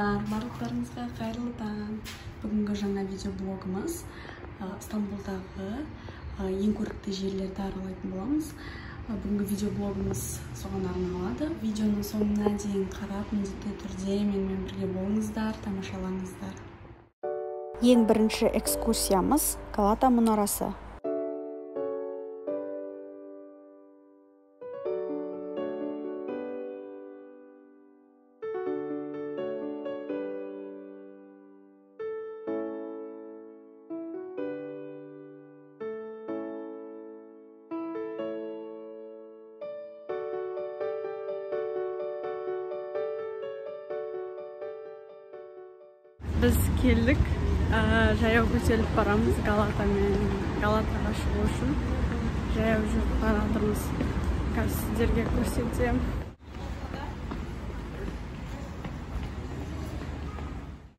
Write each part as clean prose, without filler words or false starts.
Барлықтарыңызға қайырлы таң. Бүгінгі жаңа видеоблогымыз Стамбулдағы ең көрікті жерлерді аралайтын боламыз. Бүгінгі видеоблогымыз соған арналады. Видеоның соңына дейін қарап, міндетті түрде менімен бірге болыңыздар, тамашалаңыздар. Ең бірінші экскурсиямыз Галата мұнарасы. Біз келдік, жаяу көтеріліп барамыз Галатаға шығу үшін. Жаяу жүріп баратырмыз. Қазір сіздерге көрсетем.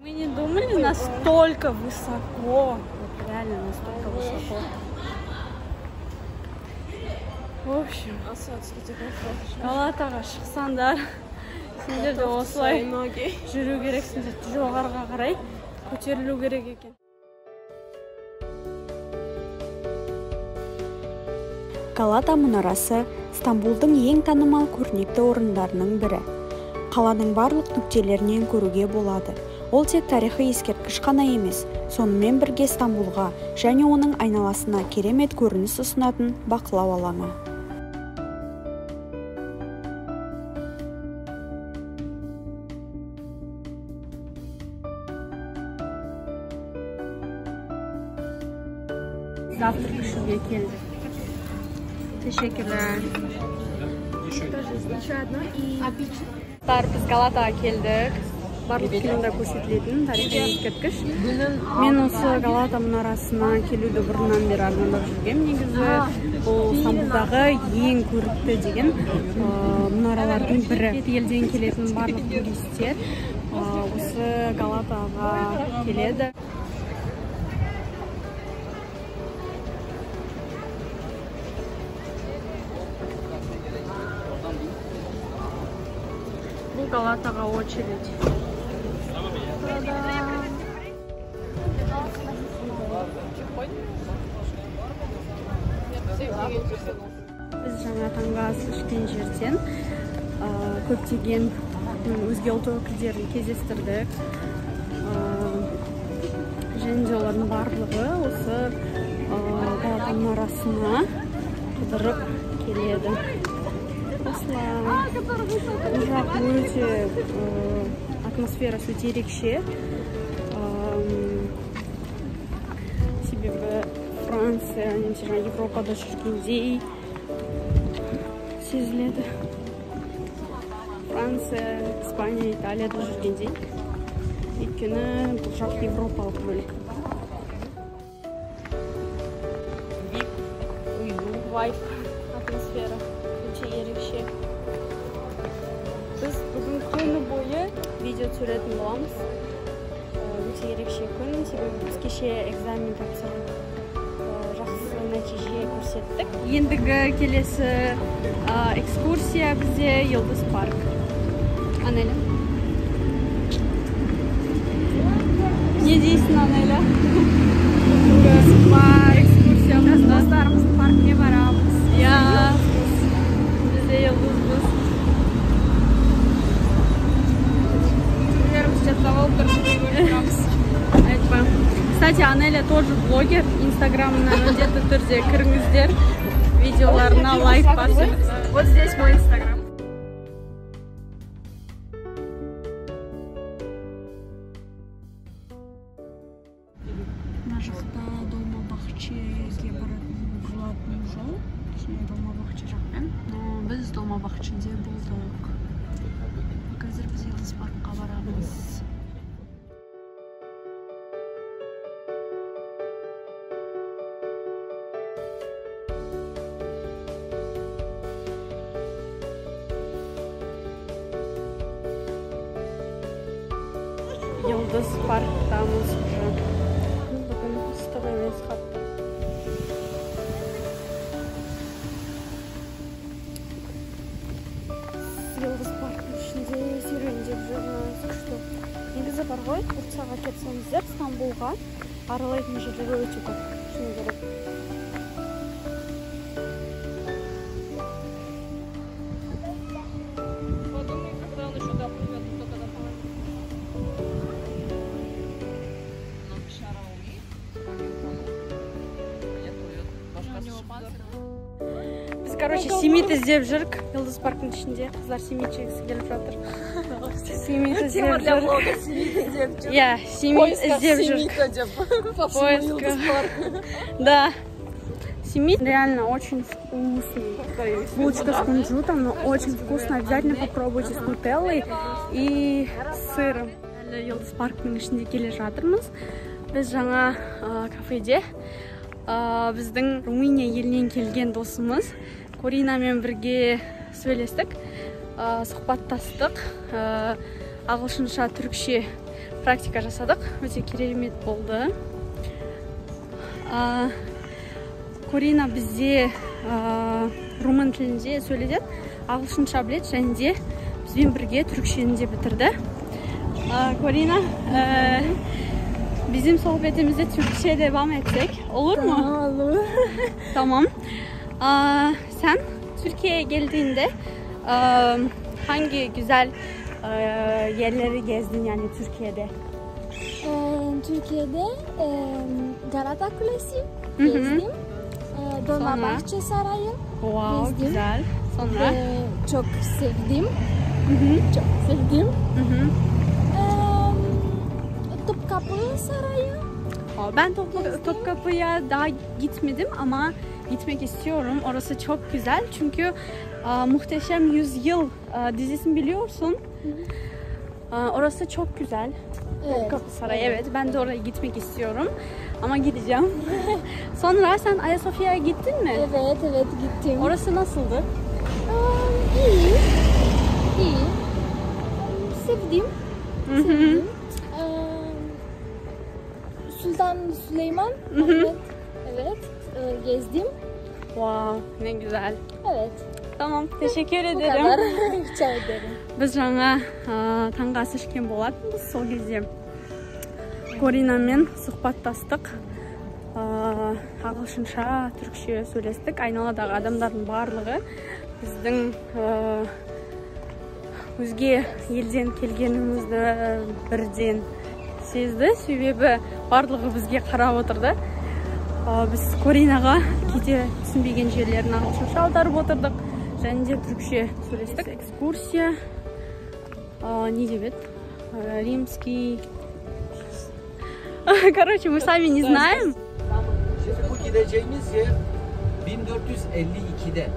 Мы не думали настолько высоко. Вот реально настолько высоко. В общем, Галатаға шықсаңдар, сендер де осылай жүру керексіңдер, жоғарыға қарай көтерілу керек екен. Галата мұнарасы Стамбулдың ең танымал көрнекті орындарының бірі. Қаланың барлық нүктелерінен көруге болады. Ол тек тарихи ескерткіш қана емес, сонымен бірге Стамбулға және оның айналасына керемет көрініс ұсынатын бақылау алаңы. Завтрак ішуге келдік. Teşekkürler. Біз Галатаға келдік. Барлық фильмде көрсетілетін тарихи ескерткіш. Мен осы Галата мұнарасына келуді бұрыннан бері армандап жүргем. Негізі бұл Стамбулдағы ең көрікті деген мұнаралардың бірі. Елден келетін барлық туристер осы Галатаға келеді. Бұл Галатаға очередь. Біз жаңа таңғы ас ішкен жерден көптеген өзге ұлт өкілдерін кездестірдік. Және де олардың барлығы осы Галата мұнарасына қыдырып келеді. Бұл жақ өте атмосферасы өте ерекше. Себебі Франция, немесе Европада жүргендей сезіледі. Франция, Испания, Италияда жүргендей. Өйткені бұл жақ Европалық бөлік. Вайб, атмосфера өте ерекше. Біз бүгін күні бойы видео түсіретін боламыз. Өте ерекше күн, себебі біз кеше экзамен тапсырып жақсы нәтиже көрсеттік. Ендігі келесі экскурсия бізде Yıldız Park. Анеля. Не дейсің, Анеля? Экскурсиямыз достарымыздың паркіне барамыз. Бізде Yıldız'быз. Кстати, Анеля тоже блогер. Инстаграмына міндетті түрде кіріңіздер. Видеоларына лайк басып. Вот здесь мой инстаграм. Мына жақта Долмабақчеге баратын жол. Долмабақче жақпен. Біз Долмабақчеде болдық. Қазір біз Yıldız Parkқа барамыз. Yıldız Park'tамыз уже. Бүгін ыстық емес қатты. Yıldız Park'ın ішінде серуендеп жүрміз. Күшті. бар ғой. Турцияға кетсеңіздер, Стамбулға аралайтын жерлер өте көп. Шыны керек. Біз, короче, Семит іздеп жүрік. Йылдыз парктың ішінде қыздар Семит жегісі келіп жатыр. Семит іздеп жүрік. Иә, Семит іздеп жүрік. Поиска. Да. Семит реально очень вкусный. Булочка с кунжутом, но очень вкусно. Обязательно попробуйте с нутеллой и с сыром. Йылдыз парктың ішінде келе жатырмыз. Біз жаңа кафеде біздің Румыния елінен келген досымыз Коринамен бірге сөйлестік, сұхбаттастық, ағылшынша, түрікше практика жасадық. Өте керемет болды. Корина бізде румын тілінде сөйледі, ағылшынша біледі, және де бізбен бірге түрікшені де бітірді. Корина, bizim sohbetimizde Türkçe devam etsek olur mu? Olur. Tamam. Sen Türkiye'ye geldiğinde hangi güzel yerleri gezdin yani Türkiye'de? Türkiye'de Galata Kulesi gezdim. Dolmabahçe Sarayı Wow, gezdim. güzel. Sonra? Çok sevdim. Çok sevdim. Topkapı Sarayı. Ben Topkapı'ya daha gitmedim ama gitmek istiyorum. Orası çok güzel çünkü Muhteşem Yüzyıl dizisini biliyorsun. Orası çok güzel. Evet. Topkapı Sarayı, evet. Ben de oraya gitmek istiyorum. Ama gideceğim. Sonra sen Ayasofya'ya gittin mi? Evet gittim. Orası nasıldı? İyi. İyi. Sevdim. Sultan Süleyman Ahmet. Evet. Gezdim. Wow, ne güzel. Evet. Tamam, teşekkür Bu ederim. kadar. Rica ederim. Біз жаңа таңғы ас ішкен болатынбыз. Сол кезде Коринамен сұхбаттастық. Ағылшынша, түрікше сөйлестік. Айналадағы адамдардың барлығы біздің өзге елден келгенімізді бірден сезді. Себебі барлығы бізге қарап отырды. Біз Коринаға кете түсінбеген жерлерін ағылшынша аударып отырдық. Және де түрікше сөйлестік. Экскурсия. Не деп еді? Римский. Короче, мы сами не знаем. Şimdi bu gideceğimiz yer 1452'de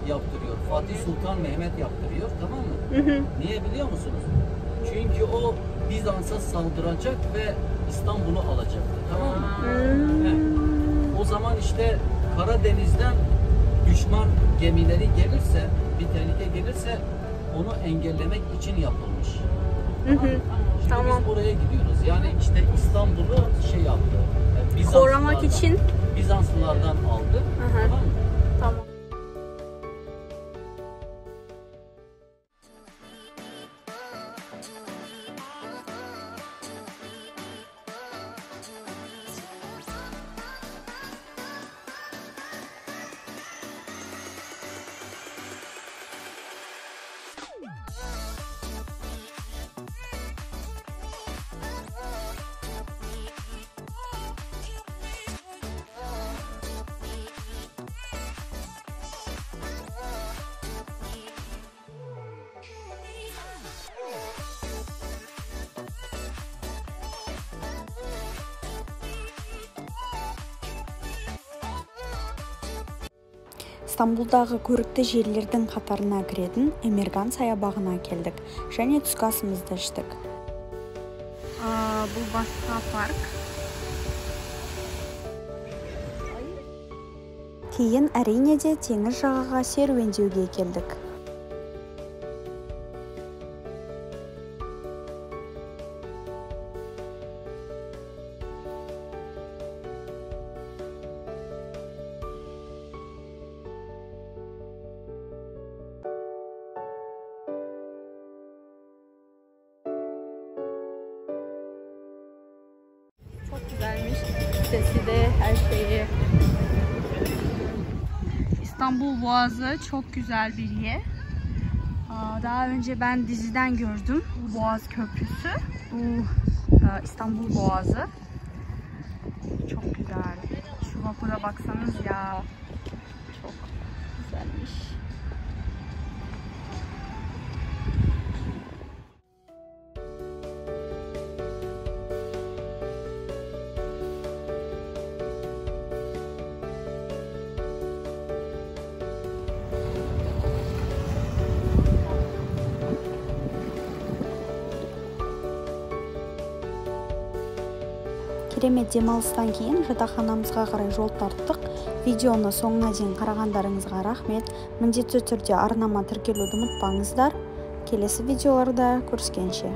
yaptırıyor. Fatih Sultan Mehmet yaptırıyor, tamam mı? Niye biliyor musunuz? Çünkü o Bizans'a saldıracak ve İstanbul'u alacaktı, tamam mı? O zaman işte Karadeniz'den düşman gemileri gelirse, bir tehlike gelirse onu engellemek için yapılmış. Şimdi Tamam. biz oraya gidiyoruz. Yani işte İstanbul'u yaptı. Yani Korumak için. Bizanslılardan aldı. Tamam mı? Tamam. Стамбулдағы көрікті жерлердің қатарына кіретін Эмерган саябағына келдік және түскі асымызды іштік. Бұл басқа парк. Кейін әрине де теңіз жағаға серуендеуге келдік. bahçesi de, her şeyi. İstanbul Boğazı çok güzel bir yer. Daha önce ben diziden gördüm bu Boğaz Köprüsü. Bu İstanbul Boğazı. Çok güzel. Şu vapura baksanız ya. Çok güzelmiş. Керемет демалыстан кейін жатақханамызға қарай жол тарттық. Видеоны соңына дейін қарағандарыңызға рахмет. Міндетті түрде арнама тіркелуді ұмытпаңыздар. Келесі видеоларда көріскенше.